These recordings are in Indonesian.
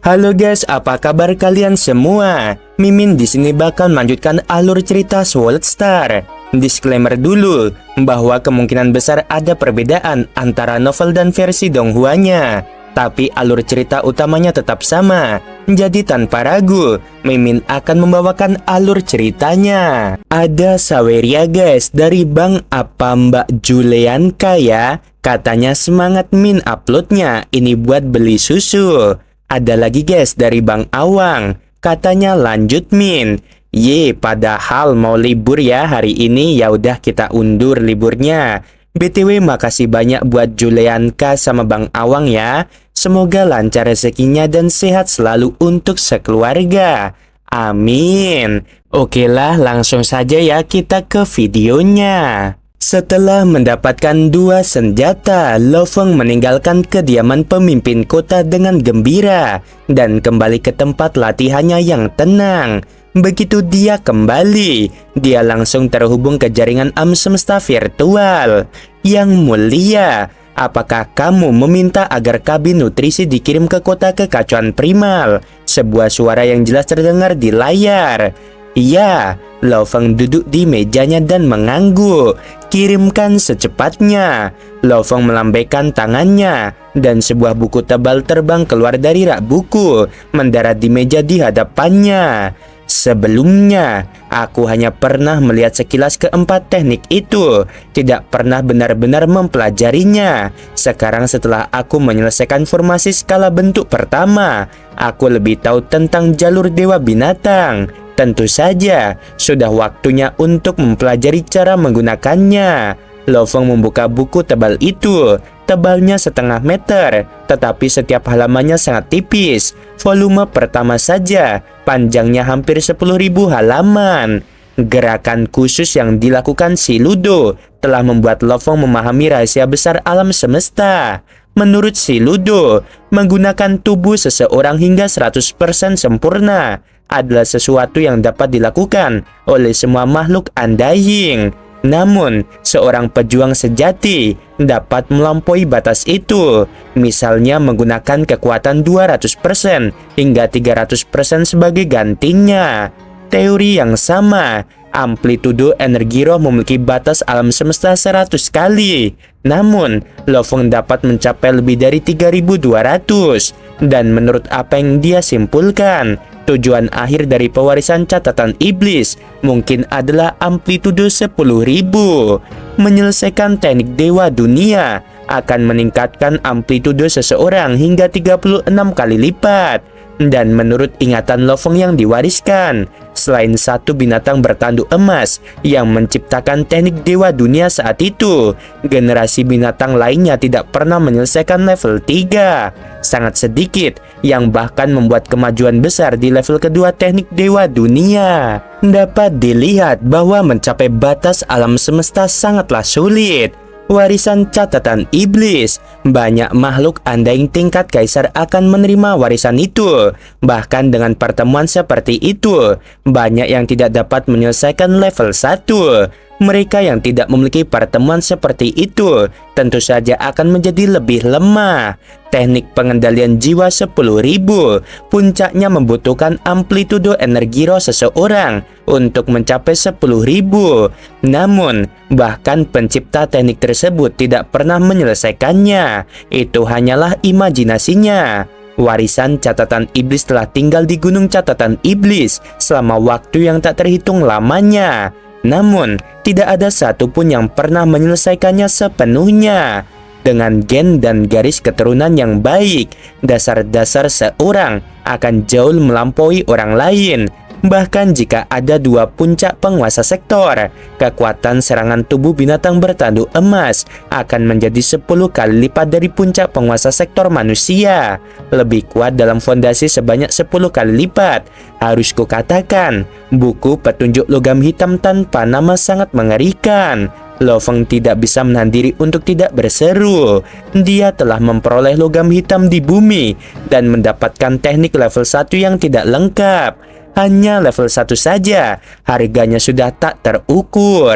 Halo guys, apa kabar kalian semua? Mimin di sini bakal melanjutkan alur cerita Sword Star. Disclaimer dulu bahwa kemungkinan besar ada perbedaan antara novel dan versi Donghuanya, tapi alur cerita utamanya tetap sama. Jadi tanpa ragu, Mimin akan membawakan alur ceritanya. Ada Saweria guys dari Bang apa Mbak Julianka ya. Katanya semangat Min uploadnya, ini buat beli susu. Ada lagi guys dari Bang Awang, katanya lanjut Min. Ye, padahal mau libur ya hari ini, ya udah kita undur liburnya. BTW makasih banyak buat Julianka sama Bang Awang ya. Semoga lancar rezekinya dan sehat selalu untuk sekeluarga. Amin. Oke lah, langsung saja ya kita ke videonya. Setelah mendapatkan 2 senjata, Lo Feng meninggalkan kediaman pemimpin kota dengan gembira dan kembali ke tempat latihannya yang tenang. Begitu dia kembali, dia langsung terhubung ke jaringan alam semesta virtual. Yang mulia, apakah kamu meminta agar kabin nutrisi dikirim ke kota kekacauan primal? Sebuah suara yang jelas terdengar di layar. Iya, Lo Feng duduk di mejanya dan mengangguk. Kirimkan secepatnya. Lo Feng melambaikan tangannya dan sebuah buku tebal terbang keluar dari rak buku, mendarat di meja di hadapannya. Sebelumnya, aku hanya pernah melihat sekilas keempat teknik itu, tidak pernah benar-benar mempelajarinya. Sekarang setelah aku menyelesaikan formasi skala bentuk pertama, aku lebih tahu tentang jalur dewa binatang. Tentu saja, sudah waktunya untuk mempelajari cara menggunakannya. Lo Feng membuka buku tebal itu. Tebalnya setengah meter, tetapi setiap halamannya sangat tipis. Volume pertama saja, panjangnya hampir 10.000 halaman. Gerakan khusus yang dilakukan si Ludo telah membuat Lo Feng memahami rahasia besar alam semesta. Menurut si Ludo, menggunakan tubuh seseorang hingga 100% sempurna adalah sesuatu yang dapat dilakukan oleh semua makhluk undying. Namun, seorang pejuang sejati dapat melampaui batas itu, misalnya menggunakan kekuatan 200% hingga 300% sebagai gantinya. Teori yang sama, amplitudo energi roh memiliki batas alam semesta 100 kali. Namun, Lo Feng dapat mencapai lebih dari 3.200. Dan menurut apa yang dia simpulkan, tujuan akhir dari pewarisan catatan iblis mungkin adalah amplitudo 10.000. Menyelesaikan teknik dewa dunia akan meningkatkan amplitudo seseorang hingga 36 kali lipat. Dan menurut ingatan Lo Feng yang diwariskan, selain satu binatang bertanduk emas yang menciptakan teknik dewa dunia saat itu, generasi binatang lainnya tidak pernah menyelesaikan level 3. Sangat sedikit yang bahkan membuat kemajuan besar di level kedua teknik dewa dunia. Dapat dilihat bahwa mencapai batas alam semesta sangatlah sulit. Warisan catatan iblis, banyak makhluk undying tingkat kaisar akan menerima warisan itu. Bahkan dengan pertemuan seperti itu, banyak yang tidak dapat menyelesaikan level 1. Mereka yang tidak memiliki pertemuan seperti itu tentu saja akan menjadi lebih lemah. Teknik pengendalian jiwa 10.000, puncaknya membutuhkan amplitudo energi roh seseorang untuk mencapai 10.000. Namun, bahkan pencipta teknik tersebut tidak pernah menyelesaikannya. Itu hanyalah imajinasinya. Warisan catatan iblis telah tinggal di gunung catatan iblis selama waktu yang tak terhitung lamanya. Namun, tidak ada satupun yang pernah menyelesaikannya sepenuhnya. Dengan gen dan garis keturunan yang baik, dasar-dasar seorang akan jauh melampaui orang lain. Bahkan jika ada 2 puncak penguasa sektor, kekuatan serangan tubuh binatang bertanduk emas akan menjadi 10 kali lipat dari puncak penguasa sektor manusia. Lebih kuat dalam fondasi sebanyak 10 kali lipat. Harus kukatakan, buku petunjuk logam hitam tanpa nama sangat mengerikan. Lo Feng tidak bisa menahan diri untuk tidak berseru. Dia telah memperoleh logam hitam di bumi dan mendapatkan teknik level 1 yang tidak lengkap. Hanya level 1 saja, harganya sudah tak terukur.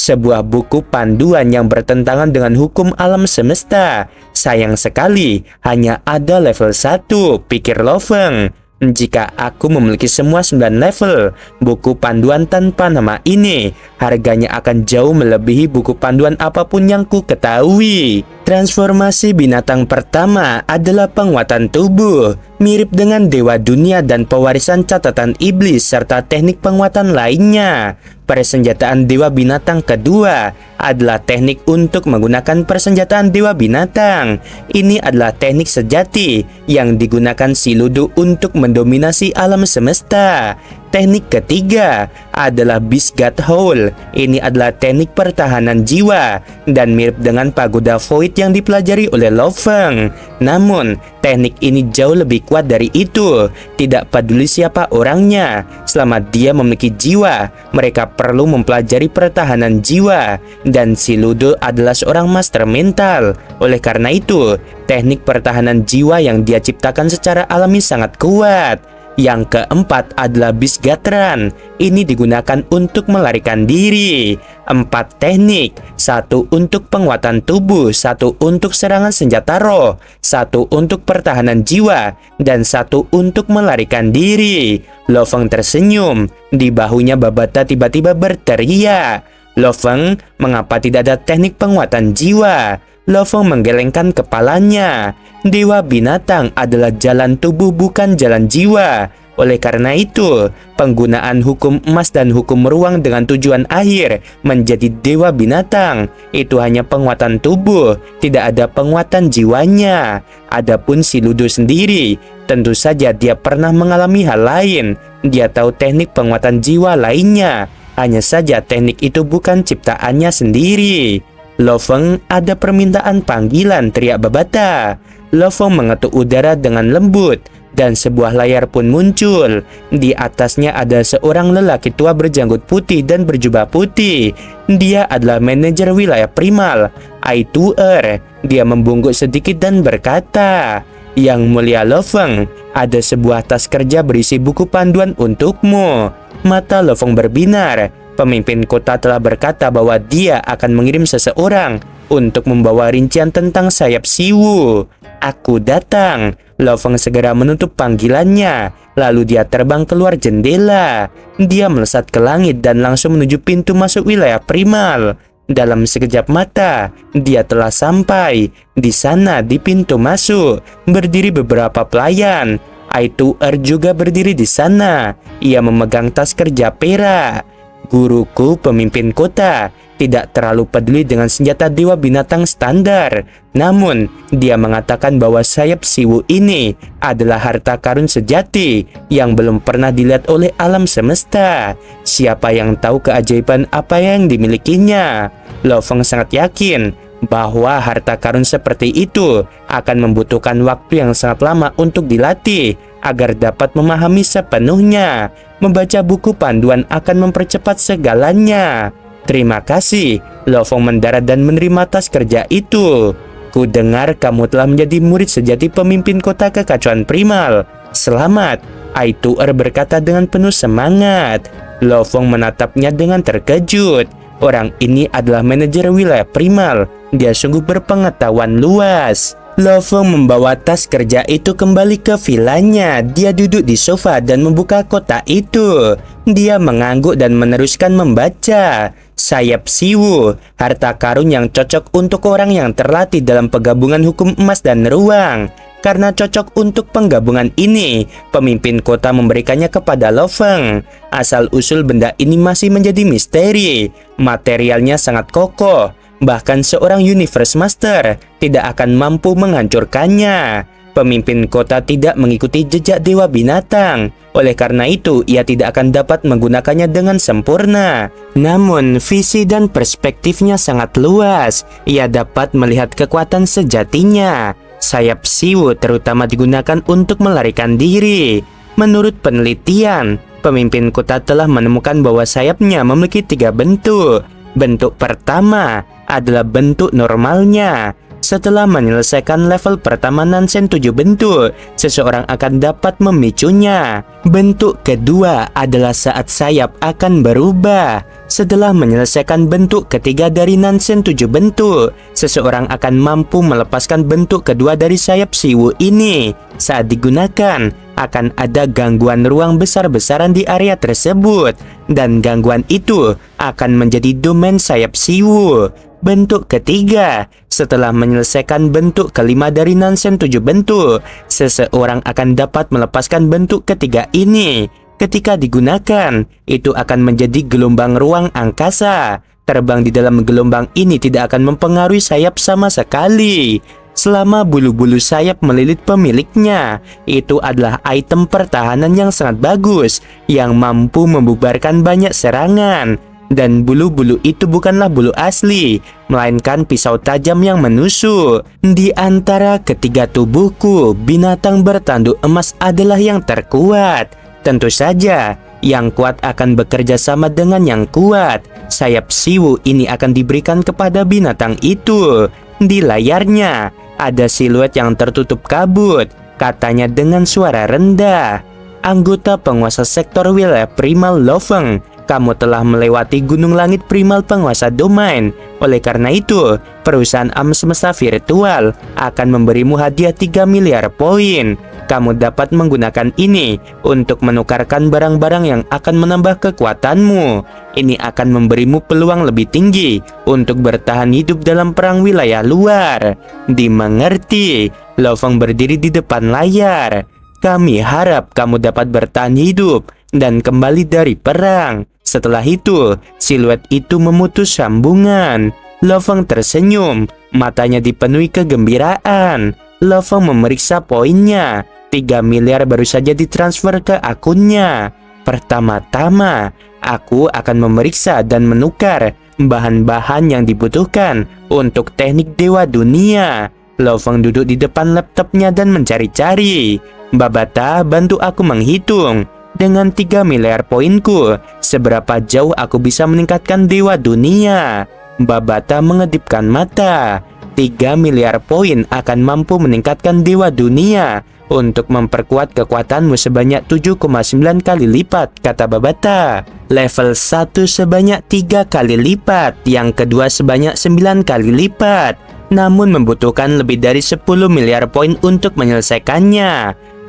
sebuah buku panduan yang bertentangan dengan hukum alam semesta. Sayang sekali, hanya ada level 1, pikir Lo Feng. Jika aku memiliki semua 9 level buku panduan tanpa nama ini, harganya akan jauh melebihi buku panduan apapun yang ku ketahui. Transformasi binatang pertama adalah penguatan tubuh, mirip dengan dewa dunia dan pewarisan catatan iblis serta teknik penguatan lainnya. Persenjataan dewa binatang kedua adalah teknik untuk menggunakan persenjataan dewa binatang. Ini adalah teknik sejati yang digunakan si Ludo untuk mendominasi alam semesta. Teknik ketiga adalah Beast God Hole. Ini adalah teknik pertahanan jiwa dan mirip dengan pagoda Void yang dipelajari oleh Lo Feng. Namun, teknik ini jauh lebih kuat dari itu. Tidak peduli siapa orangnya, selama dia memiliki jiwa, mereka perlu mempelajari pertahanan jiwa. Dan si Ludo adalah seorang master mental. Oleh karena itu, teknik pertahanan jiwa yang dia ciptakan secara alami sangat kuat. Yang keempat adalah Beast God Run. Ini digunakan untuk melarikan diri. 4 teknik, 1 untuk penguatan tubuh, 1 untuk serangan senjata roh, 1 untuk pertahanan jiwa, dan 1 untuk melarikan diri. Lo Feng tersenyum. Di bahunya Babata tiba-tiba berteriak. Lo Feng, mengapa tidak ada teknik penguatan jiwa? Lo Feng menggelengkan kepalanya. Dewa binatang adalah jalan tubuh, bukan jalan jiwa. Oleh karena itu, penggunaan hukum emas dan hukum ruang dengan tujuan akhir menjadi dewa binatang itu hanya penguatan tubuh, tidak ada penguatan jiwanya. Adapun si Ludo sendiri, tentu saja dia pernah mengalami hal lain. Dia tahu teknik penguatan jiwa lainnya. Hanya saja teknik itu bukan ciptaannya sendiri. Lo Feng, ada permintaan panggilan, teriak Babata. Lo Feng mengetuk udara dengan lembut dan sebuah layar pun muncul. Di atasnya ada seorang lelaki tua berjanggut putih dan berjubah putih. Dia adalah manajer wilayah primal, Aituer. Dia membungkuk sedikit dan berkata, "Yang mulia Lo Feng, ada sebuah tas kerja berisi buku panduan untukmu." Mata Lo Feng berbinar. Pemimpin kota telah berkata bahwa dia akan mengirim seseorang untuk membawa rincian tentang sayap Siwu. Aku datang. Lo Feng segera menutup panggilannya. Lalu dia terbang keluar jendela. Dia melesat ke langit dan langsung menuju pintu masuk wilayah primal. Dalam sekejap mata, dia telah sampai. Di sana, di pintu masuk, berdiri beberapa pelayan. Aituer juga berdiri di sana. Ia memegang tas kerja perak. Guruku, pemimpin kota, tidak terlalu peduli dengan senjata dewa binatang standar. Namun, dia mengatakan bahwa sayap Siwu ini adalah harta karun sejati yang belum pernah dilihat oleh alam semesta. Siapa yang tahu keajaiban apa yang dimilikinya? Lo Feng sangat yakin bahwa harta karun seperti itu akan membutuhkan waktu yang sangat lama untuk dilatih agar dapat memahami sepenuhnya. Membaca buku panduan akan mempercepat segalanya. Terima kasih. Lo Feng mendarat dan menerima tas kerja itu. Ku dengar kamu telah menjadi murid sejati pemimpin kota kekacauan primal. Selamat, Aituer berkata dengan penuh semangat. Lo Feng menatapnya dengan terkejut. Orang ini adalah manajer wilayah primal. Dia sungguh berpengetahuan luas. Lo Feng membawa tas kerja itu kembali ke vilanya. Dia duduk di sofa dan membuka kotak itu. Dia mengangguk dan meneruskan membaca. Sayap Siwu, harta karun yang cocok untuk orang yang terlatih dalam penggabungan hukum emas dan ruang. Karena cocok untuk penggabungan ini, pemimpin kota memberikannya kepada Lo Feng. Asal-usul benda ini masih menjadi misteri. Materialnya sangat kokoh. Bahkan seorang Universe Master tidak akan mampu menghancurkannya. Pemimpin kota tidak mengikuti jejak dewa binatang. Oleh karena itu, ia tidak akan dapat menggunakannya dengan sempurna. Namun, visi dan perspektifnya sangat luas. Ia dapat melihat kekuatan sejatinya. Sayap Siwu terutama digunakan untuk melarikan diri. Menurut penelitian, pemimpin kota telah menemukan bahwa sayapnya memiliki 3 bentuk. Bentuk pertama adalah bentuk normalnya. Setelah menyelesaikan level pertama Nansen 7 bentuk, seseorang akan dapat memicunya. Bentuk kedua adalah saat sayap akan berubah. Setelah menyelesaikan bentuk ketiga dari Nansen 7 bentuk, seseorang akan mampu melepaskan bentuk kedua dari sayap Siwu ini. Saat digunakan, akan ada gangguan ruang besar-besaran di area tersebut, dan gangguan itu akan menjadi domain sayap Siwu. Bentuk ketiga, setelah menyelesaikan bentuk kelima dari Nansen 7 bentuk, seseorang akan dapat melepaskan bentuk ketiga ini. Ketika digunakan, itu akan menjadi gelombang ruang angkasa. Terbang di dalam gelombang ini tidak akan mempengaruhi sayap sama sekali. Selama bulu-bulu sayap melilit pemiliknya, itu adalah item pertahanan yang sangat bagus, yang mampu membubarkan banyak serangan. Dan bulu-bulu itu bukanlah bulu asli, melainkan pisau tajam yang menusuk. Di antara ketiga tubuhku, binatang bertanduk emas adalah yang terkuat. Tentu saja, yang kuat akan bekerja sama dengan yang kuat. Sayap Siwu ini akan diberikan kepada binatang itu. Di layarnya, ada siluet yang tertutup kabut, katanya dengan suara rendah. Anggota penguasa sektor wilayah primal Lo-Feng, kamu telah melewati gunung langit primal penguasa domain. Oleh karena itu, perusahaan alam semesta virtual akan memberimu hadiah 3 miliar poin. Kamu dapat menggunakan ini untuk menukarkan barang-barang yang akan menambah kekuatanmu. Ini akan memberimu peluang lebih tinggi untuk bertahan hidup dalam perang wilayah luar. Dimengerti? Lo-Feng berdiri di depan layar. Kami harap kamu dapat bertahan hidup dan kembali dari perang. Setelah itu, siluet itu memutus sambungan. Lo-Feng tersenyum, matanya dipenuhi kegembiraan. Lo-Feng memeriksa poinnya. 3 miliar baru saja ditransfer ke akunnya. Pertama-tama, aku akan memeriksa dan menukar bahan-bahan yang dibutuhkan untuk teknik Dewa Dunia. Lo-Feng duduk di depan laptopnya dan mencari-cari. Babata, bantu aku menghitung. Dengan 3 miliar poinku, seberapa jauh aku bisa meningkatkan Dewa Dunia? Babata mengedipkan mata. 3 miliar poin akan mampu meningkatkan Dewa Dunia untuk memperkuat kekuatanmu sebanyak 7,9 kali lipat, kata Babata. Level 1 sebanyak 3 kali lipat, yang kedua sebanyak 9 kali lipat. Namun membutuhkan lebih dari 10 miliar poin untuk menyelesaikannya.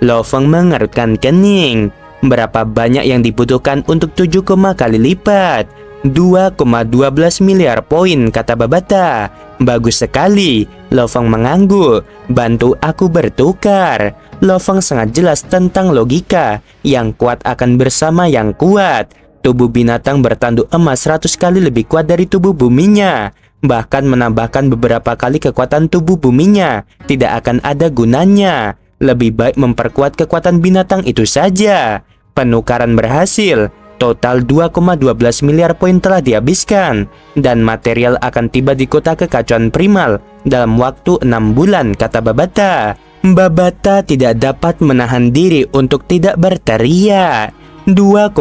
Lo-Feng mengerutkan kening. Berapa banyak yang dibutuhkan untuk 7, kali lipat? 2,12 miliar poin, kata Babata. Bagus sekali. Lo-Feng mengangguk. Bantu aku bertukar. Lo-Feng sangat jelas tentang logika. Yang kuat akan bersama yang kuat. Tubuh binatang bertanduk emas 100 kali lebih kuat dari tubuh buminya. Bahkan menambahkan beberapa kali kekuatan tubuh buminya tidak akan ada gunanya. Lebih baik memperkuat kekuatan binatang itu saja. Penukaran berhasil. Total 2,12 miliar poin telah dihabiskan. Dan material akan tiba di kota kekacauan primal dalam waktu 6 bulan, kata Babata. Babata tidak dapat menahan diri untuk tidak berteriak. 2,12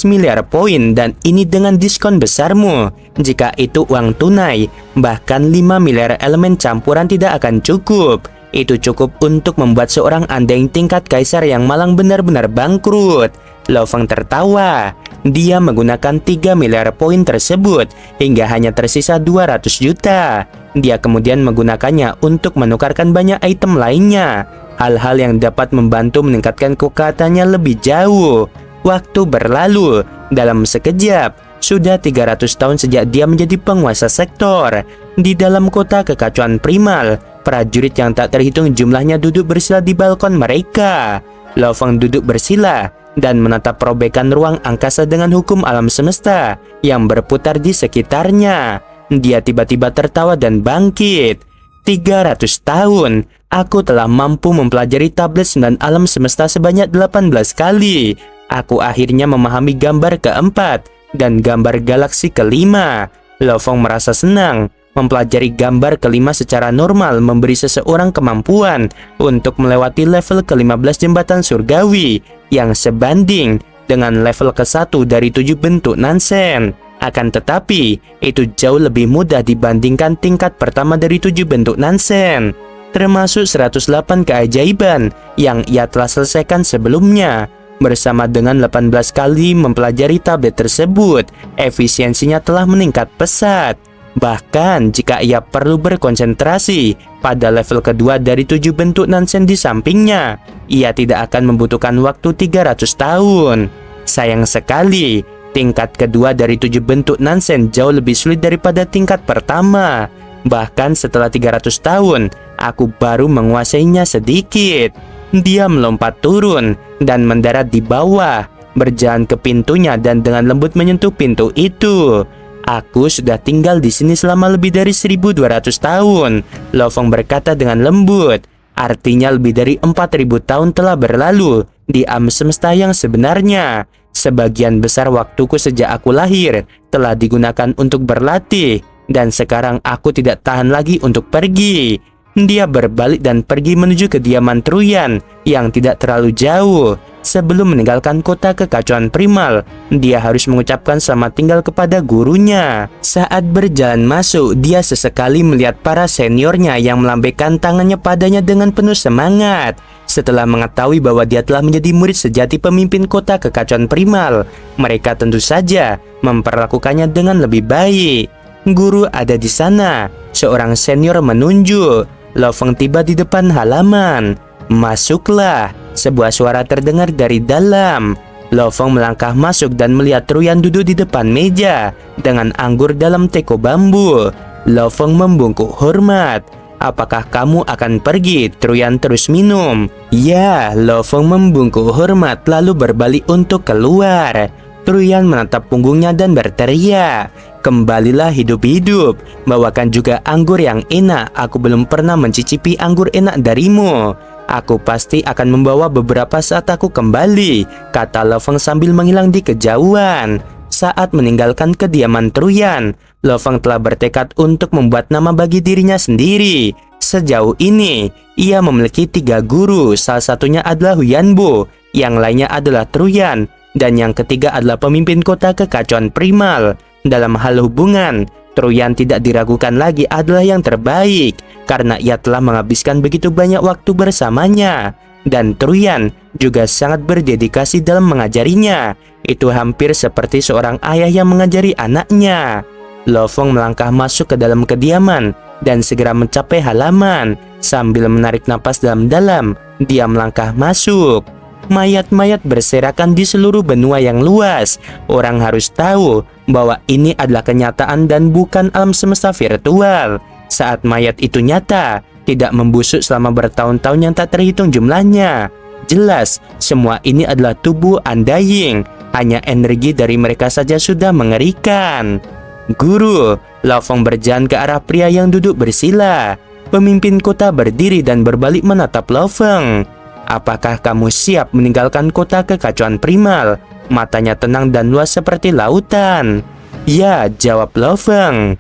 miliar poin, dan ini dengan diskon besarmu. Jika itu uang tunai, bahkan 5 miliar elemen campuran tidak akan cukup. Itu cukup untuk membuat seorang andeng tingkat kaisar yang malang benar-benar bangkrut. Lo-Feng tertawa. Dia menggunakan 3 miliar poin tersebut hingga hanya tersisa 200 juta. Dia kemudian menggunakannya untuk menukarkan banyak item lainnya. Hal-hal yang dapat membantu meningkatkan kekuatannya lebih jauh. Waktu berlalu. Dalam sekejap, sudah 300 tahun sejak dia menjadi penguasa sektor. Di dalam kota kekacauan primal, prajurit yang tak terhitung jumlahnya duduk bersila di balkon mereka. Lo-Feng duduk bersila dan menatap perobekan ruang angkasa dengan hukum alam semesta yang berputar di sekitarnya. Dia tiba-tiba tertawa dan bangkit. 300 tahun, aku telah mampu mempelajari tablet 9 alam semesta sebanyak 18 kali. Aku akhirnya memahami gambar keempat dan gambar galaksi kelima. Lo-Feng merasa senang. Mempelajari gambar kelima secara normal memberi seseorang kemampuan untuk melewati level ke-15 jembatan surgawi yang sebanding dengan level ke-1 dari 7 bentuk Nansen. Akan tetapi, itu jauh lebih mudah dibandingkan tingkat pertama dari 7 bentuk Nansen, termasuk 108 keajaiban yang ia telah selesaikan sebelumnya. Bersama dengan 18 kali mempelajari tablet tersebut, efisiensinya telah meningkat pesat. Bahkan jika ia perlu berkonsentrasi pada level kedua dari 7 bentuk Nansen di sampingnya, ia tidak akan membutuhkan waktu 300 tahun. Sayang sekali, tingkat kedua dari 7 bentuk Nansen jauh lebih sulit daripada tingkat pertama. Bahkan setelah 300 tahun, aku baru menguasainya sedikit. Dia melompat turun dan mendarat di bawah, berjalan ke pintunya dan dengan lembut menyentuh pintu itu. Aku sudah tinggal di sini selama lebih dari 1200 tahun, Lo Feng berkata dengan lembut. Artinya lebih dari 4000 tahun telah berlalu di alam semesta yang sebenarnya. Sebagian besar waktuku sejak aku lahir telah digunakan untuk berlatih, dan sekarang aku tidak tahan lagi untuk pergi. Dia berbalik dan pergi menuju kediaman Truyan yang tidak terlalu jauh. Sebelum meninggalkan kota kekacauan primal, dia harus mengucapkan selamat tinggal kepada gurunya. Saat berjalan masuk, dia sesekali melihat para seniornya yang melambaikan tangannya padanya dengan penuh semangat. Setelah mengetahui bahwa dia telah menjadi murid sejati pemimpin kota kekacauan primal, mereka tentu saja memperlakukannya dengan lebih baik. Guru ada di sana, seorang senior menunjuk. Lo Feng tiba di depan halaman. Masuklah, sebuah suara terdengar dari dalam. Lo Feng melangkah masuk dan melihat Truyan duduk di depan meja dengan anggur dalam teko bambu. Lo Feng membungkuk hormat. Apakah kamu akan pergi? Truyan terus minum. Ya, Lo Feng membungkuk hormat lalu berbalik untuk keluar. Truyan menatap punggungnya dan berteriak, "Kembalilah hidup-hidup, bawakan juga anggur yang enak. Aku belum pernah mencicipi anggur enak darimu. Aku pasti akan membawa beberapa saat aku kembali," kata Lo Feng sambil menghilang di kejauhan. Saat meninggalkan kediaman Truyan, Lo Feng telah bertekad untuk membuat nama bagi dirinya sendiri. Sejauh ini, ia memiliki 3 guru, salah satunya adalah Huyanbo, yang lainnya adalah Truyan, dan yang ketiga adalah pemimpin kota kekacauan primal. Dalam hal hubungan, Truyan tidak diragukan lagi adalah yang terbaik karena ia telah menghabiskan begitu banyak waktu bersamanya. Dan Truyan juga sangat berdedikasi dalam mengajarinya. Itu hampir seperti seorang ayah yang mengajari anaknya. Lo Feng melangkah masuk ke dalam kediaman dan segera mencapai halaman. Sambil menarik napas dalam-dalam, dia melangkah masuk. Mayat-mayat berserakan di seluruh benua yang luas. Orang harus tahu bahwa ini adalah kenyataan dan bukan alam semesta virtual. Saat mayat itu nyata, tidak membusuk selama bertahun-tahun yang tak terhitung jumlahnya. Jelas, semua ini adalah tubuh undying. Hanya energi dari mereka saja sudah mengerikan. Guru, Lo Feng berjalan ke arah pria yang duduk bersila. Pemimpin kota berdiri dan berbalik menatap Lo Feng. Apakah kamu siap meninggalkan kota kekacauan primal? Matanya tenang dan luas seperti lautan. Ya, jawab Lo Feng.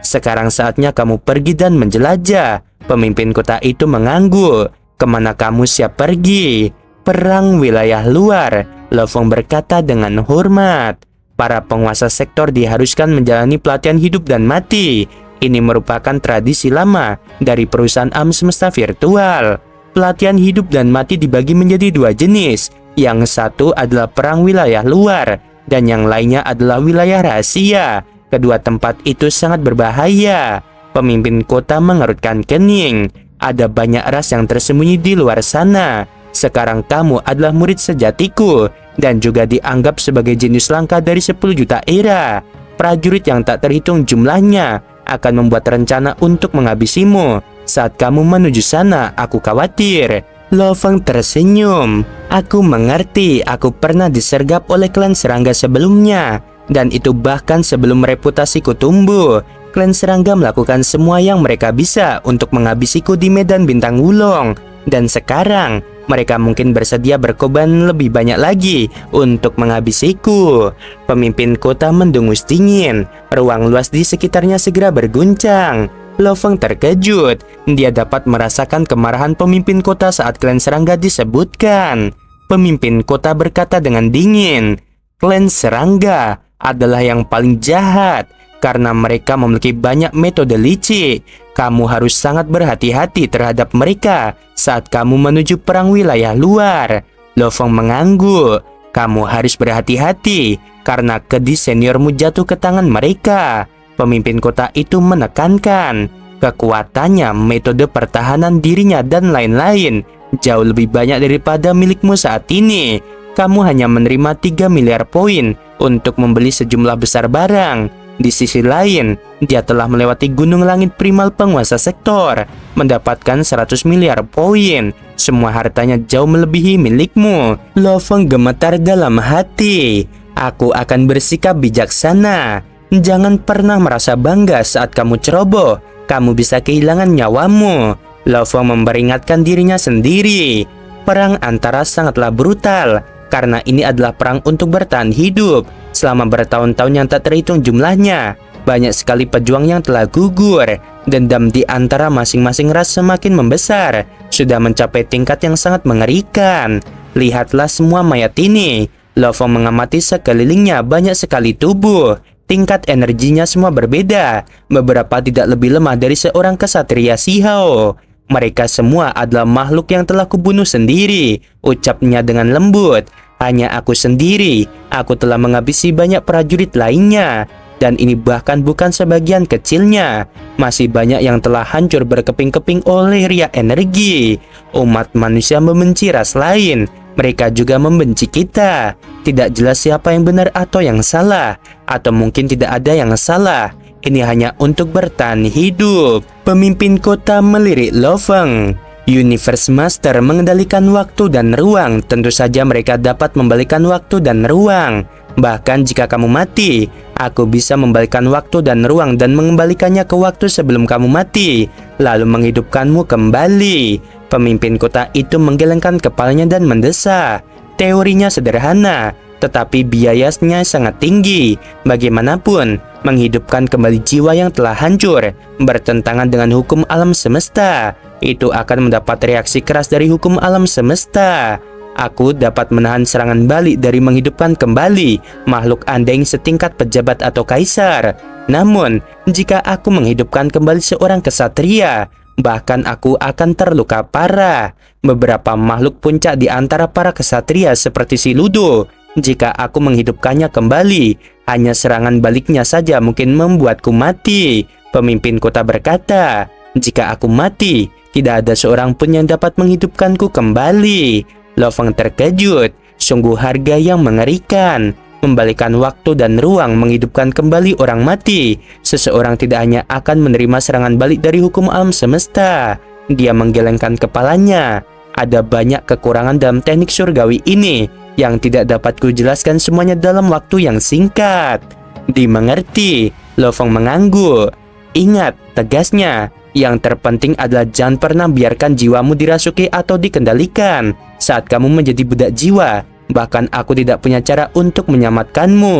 Sekarang saatnya kamu pergi dan menjelajah. Pemimpin kota itu mengangguk. Kemana kamu siap pergi? Perang wilayah luar, Lo Feng berkata dengan hormat. Para penguasa sektor diharuskan menjalani pelatihan hidup dan mati. Ini merupakan tradisi lama dari perusahaan alam semesta virtual. Pelatihan hidup dan mati dibagi menjadi 2 jenis. Yang satu adalah perang wilayah luar, dan yang lainnya adalah wilayah rahasia. Kedua tempat itu sangat berbahaya. Pemimpin kota mengerutkan kening. Ada banyak ras yang tersembunyi di luar sana. Sekarang kamu adalah murid sejatiku, dan juga dianggap sebagai jenius langka dari 10 juta era. Prajurit yang tak terhitung jumlahnya akan membuat rencana untuk menghabisimu. Saat kamu menuju sana, aku khawatir. Lo Feng tersenyum. Aku mengerti, aku pernah disergap oleh klan serangga sebelumnya. Dan itu bahkan sebelum reputasiku tumbuh. Klan serangga melakukan semua yang mereka bisa untuk menghabisiku di medan bintang Wulong. Dan sekarang, mereka mungkin bersedia berkorban lebih banyak lagi untuk menghabisiku. Pemimpin kota mendengus dingin. Ruang luas di sekitarnya segera berguncang. Lo Feng terkejut. Dia dapat merasakan kemarahan pemimpin kota saat klan serangga disebutkan. Pemimpin kota berkata dengan dingin, "Klan serangga, adalah yang paling jahat karena mereka memiliki banyak metode licik. Kamu harus sangat berhati-hati terhadap mereka saat kamu menuju perang wilayah luar. Lo Feng mengangguk. Kamu harus berhati-hati karena kedis seniormu jatuh ke tangan mereka. Pemimpin kota itu menekankan kekuatannya, metode pertahanan dirinya, dan lain-lain jauh lebih banyak daripada milikmu saat ini. Kamu hanya menerima 3 miliar poin untuk membeli sejumlah besar barang. Di sisi lain, dia telah melewati gunung langit primal penguasa sektor, mendapatkan 100 miliar poin. Semua hartanya jauh melebihi milikmu. Lo Feng gemetar dalam hati. Aku akan bersikap bijaksana. Jangan pernah merasa bangga saat kamu ceroboh. Kamu bisa kehilangan nyawamu. Lo Feng memperingatkan dirinya sendiri. Perang antara sangatlah brutal, karena ini adalah perang untuk bertahan hidup. Selama bertahun-tahun yang tak terhitung jumlahnya, banyak sekali pejuang yang telah gugur. Dendam di antara masing-masing ras semakin membesar, sudah mencapai tingkat yang sangat mengerikan. Lihatlah semua mayat ini. Lo Feng mengamati sekelilingnya, banyak sekali tubuh. Tingkat energinya semua berbeda. Beberapa tidak lebih lemah dari seorang kesatria Shihao. Mereka semua adalah makhluk yang telah kubunuh sendiri, ucapnya dengan lembut. Hanya aku sendiri, aku telah menghabisi banyak prajurit lainnya. Dan ini bahkan bukan sebagian kecilnya. Masih banyak yang telah hancur berkeping-keping oleh riak energi. Umat manusia membenci ras lain. Mereka juga membenci kita. Tidak jelas siapa yang benar atau yang salah. Atau mungkin tidak ada yang salah. Ini hanya untuk bertahan hidup. Pemimpin kota melirik Lo Feng. Universe Master mengendalikan waktu dan ruang. Tentu saja mereka dapat membalikan waktu dan ruang. Bahkan jika kamu mati, aku bisa membalikan waktu dan ruang dan mengembalikannya ke waktu sebelum kamu mati, lalu menghidupkanmu kembali. Pemimpin kota itu menggelengkan kepalanya dan mendesah. Teorinya sederhana, tetapi biayanya sangat tinggi. Bagaimanapun, menghidupkan kembali jiwa yang telah hancur bertentangan dengan hukum alam semesta. Itu akan mendapat reaksi keras dari hukum alam semesta. Aku dapat menahan serangan balik dari menghidupkan kembali makhluk andeng setingkat pejabat atau kaisar. Namun, jika aku menghidupkan kembali seorang kesatria, bahkan aku akan terluka parah. Beberapa makhluk puncak di antara para kesatria seperti si Ludo, jika aku menghidupkannya kembali, hanya serangan baliknya saja mungkin membuatku mati. Pemimpin kota berkata, jika aku mati, tidak ada seorang pun yang dapat menghidupkanku kembali. Lo Feng terkejut, sungguh harga yang mengerikan. Membalikan waktu dan ruang, menghidupkan kembali orang mati. Seseorang tidak hanya akan menerima serangan balik dari hukum alam semesta. Dia menggelengkan kepalanya. Ada banyak kekurangan dalam teknik surgawi ini yang tidak dapat kujelaskan semuanya dalam waktu yang singkat. Dimengerti, Lo Feng mengangguk. Ingat, tegasnya, yang terpenting adalah jangan pernah biarkan jiwamu dirasuki atau dikendalikan. Saat kamu menjadi budak jiwa, bahkan aku tidak punya cara untuk menyelamatkanmu.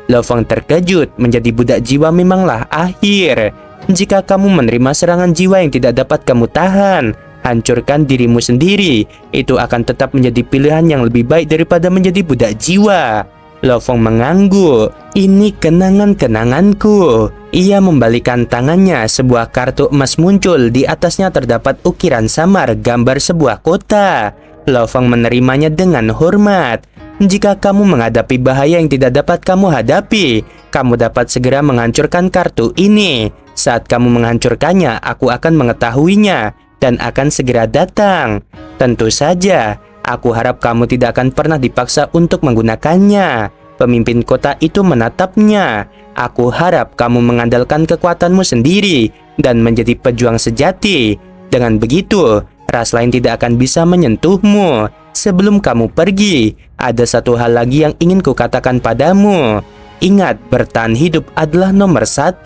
Lo Feng terkejut, menjadi budak jiwa memanglah akhir. Jika kamu menerima serangan jiwa yang tidak dapat kamu tahan, hancurkan dirimu sendiri. Itu akan tetap menjadi pilihan yang lebih baik daripada menjadi budak jiwa. Lo Feng mengangguk. Ini kenangan-kenanganku. Ia membalikan tangannya, sebuah kartu emas muncul. Di atasnya terdapat ukiran samar gambar sebuah kota. Lo Feng menerimanya dengan hormat. Jika kamu menghadapi bahaya yang tidak dapat kamu hadapi, kamu dapat segera menghancurkan kartu ini. Saat kamu menghancurkannya, aku akan mengetahuinya dan akan segera datang. Tentu saja, aku harap kamu tidak akan pernah dipaksa untuk menggunakannya. Pemimpin kota itu menatapnya. Aku harap kamu mengandalkan kekuatanmu sendiri dan menjadi pejuang sejati. Dengan begitu, ras lain tidak akan bisa menyentuhmu. Sebelum kamu pergi, ada satu hal lagi yang ingin kukatakan padamu. Ingat, bertahan hidup adalah nomor 1.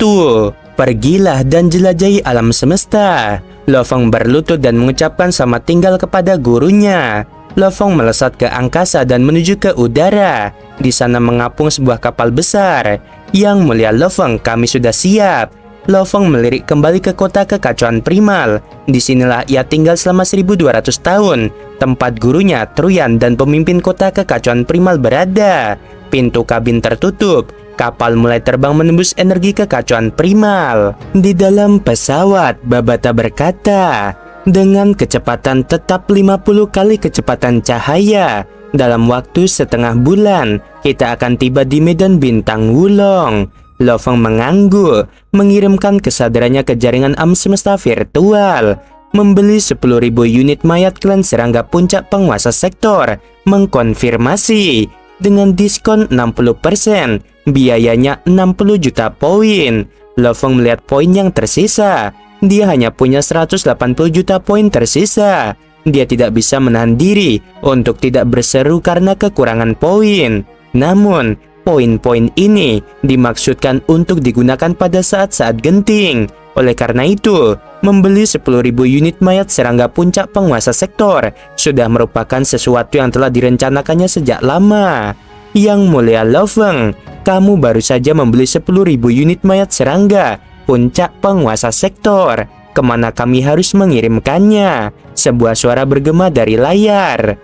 Pergilah dan jelajahi alam semesta. Lo Feng berlutut dan mengucapkan selamat tinggal kepada gurunya. Lo Feng melesat ke angkasa dan menuju ke udara. Di sana mengapung sebuah kapal besar. Yang mulia Lo Feng, kami sudah siap. Lo Feng melirik kembali ke kota kekacauan primal. Disinilah ia tinggal selama 1200 tahun. Tempat gurunya, Truyan, dan pemimpin kota kekacauan primal berada. Pintu kabin tertutup. kapal mulai terbang menembus energi kekacauan primal. Di dalam pesawat, Babata berkata, dengan kecepatan tetap 50 kali kecepatan cahaya, dalam waktu setengah bulan, kita akan tiba di medan bintang Wulong. Lo Feng mengangguk, mengirimkan kesadarannya ke jaringan alam semesta virtual. Membeli 10.000 unit mayat klan serangga puncak penguasa sektor, mengkonfirmasi dengan diskon 60%, biayanya 60 juta poin. Lo Feng melihat poin yang tersisa. Dia hanya punya 180 juta poin tersisa. Dia tidak bisa menahan diri untuk tidak berseru karena kekurangan poin. Namun, poin-poin ini dimaksudkan untuk digunakan pada saat-saat genting. Oleh karena itu, membeli 10.000 unit mayat serangga puncak penguasa sektor sudah merupakan sesuatu yang telah direncanakannya sejak lama. Yang mulia Lo Feng, kamu baru saja membeli 10.000 unit mayat serangga puncak penguasa sektor. Kemana kami harus mengirimkannya? Sebuah suara bergema dari layar.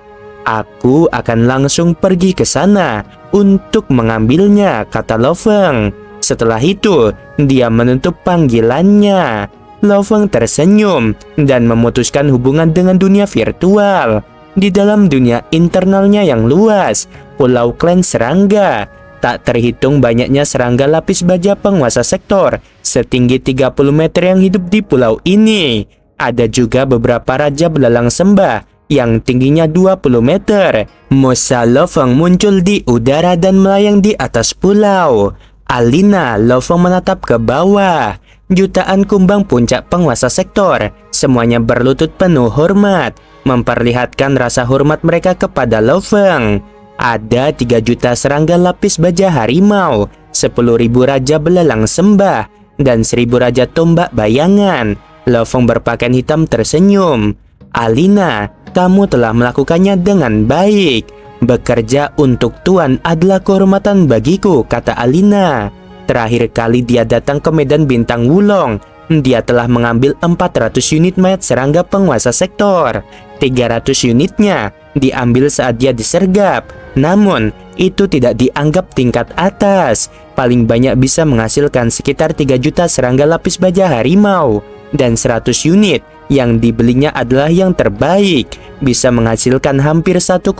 Aku akan langsung pergi ke sana untuk mengambilnya, kata Lo Feng. Setelah itu, dia menutup panggilannya. Lo Feng tersenyum dan memutuskan hubungan dengan dunia virtual. Di dalam dunia internalnya yang luas, pulau klan serangga, tak terhitung banyaknya serangga lapis baja penguasa sektor setinggi 30 meter yang hidup di pulau ini. Ada juga beberapa raja belalang sembah yang tingginya 20 meter. Musa Lo Feng muncul di udara dan melayang di atas pulau. Alina, Lo Feng menatap ke bawah. Jutaan kumbang puncak penguasa sektor, semuanya berlutut penuh hormat, memperlihatkan rasa hormat mereka kepada Lo Feng. Ada 3 juta serangga lapis baja harimau, 10.000 raja belalang sembah, dan 1.000 raja tombak bayangan. Lo Feng berpakaian hitam tersenyum. Alina, kamu telah melakukannya dengan baik. Bekerja untuk Tuan adalah kehormatan bagiku, kata Alina. Terakhir kali dia datang ke medan bintang Wulong, dia telah mengambil 400 unit mayat serangga penguasa sektor. 300 unitnya diambil saat dia disergap. Namun, itu tidak dianggap tingkat atas. Paling banyak bisa menghasilkan sekitar 3 juta serangga lapis baja harimau. Dan 100 unit yang dibelinya adalah yang terbaik, bisa menghasilkan hampir 1,8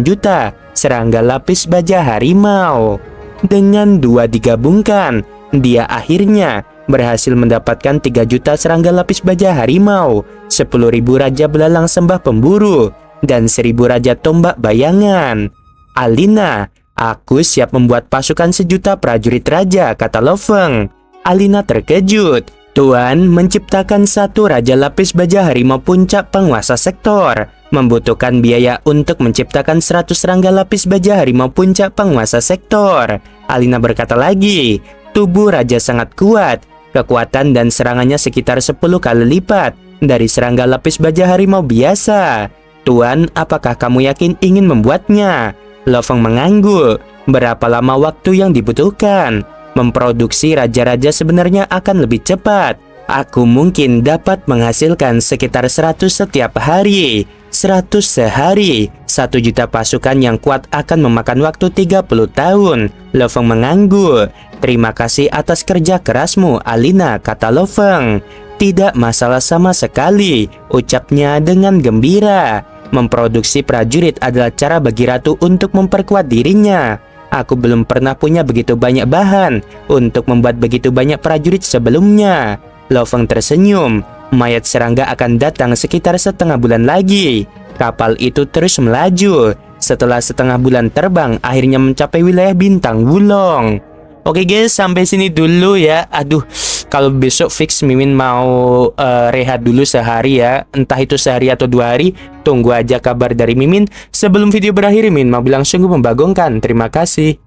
juta serangga lapis baja harimau. Dengan 2 digabungkan, dia akhirnya berhasil mendapatkan 3 juta serangga lapis baja harimau, 10.000 raja belalang sembah pemburu, dan 1.000 raja tombak bayangan. Alina, aku siap membuat pasukan 1 juta prajurit raja, kata Lo Feng. Alina terkejut. Tuan menciptakan 1 raja lapis baja harimau puncak penguasa sektor, membutuhkan biaya untuk menciptakan 100 serangga lapis baja harimau puncak penguasa sektor. Alina berkata lagi, tubuh raja sangat kuat, kekuatan dan serangannya sekitar 10 kali lipat dari serangga lapis baja harimau biasa. Tuan, apakah kamu yakin ingin membuatnya? Lo Feng mengangguk. Berapa lama waktu yang dibutuhkan? Memproduksi raja-raja sebenarnya akan lebih cepat. Aku mungkin dapat menghasilkan sekitar 100 setiap hari. 100 sehari. 1 juta pasukan yang kuat akan memakan waktu 30 tahun. Lo Feng mengangguk. Terima kasih atas kerja kerasmu, Alina, kata Lo Feng. Tidak masalah sama sekali, ucapnya dengan gembira. Memproduksi prajurit adalah cara bagi ratu untuk memperkuat dirinya. Aku belum pernah punya begitu banyak bahan untuk membuat begitu banyak prajurit sebelumnya. Lo Feng tersenyum. Mayat serangga akan datang sekitar setengah bulan lagi. Kapal itu terus melaju. Setelah setengah bulan terbang, akhirnya mencapai wilayah bintang Wulong. Oke guys, sampai sini dulu ya. Aduh, kalau besok fix Mimin mau rehat dulu sehari ya. Entah itu sehari atau 2 hari. Tunggu aja kabar dari Mimin. Sebelum video berakhir, Mimin mau bilang sungguh membagongkan. Terima kasih.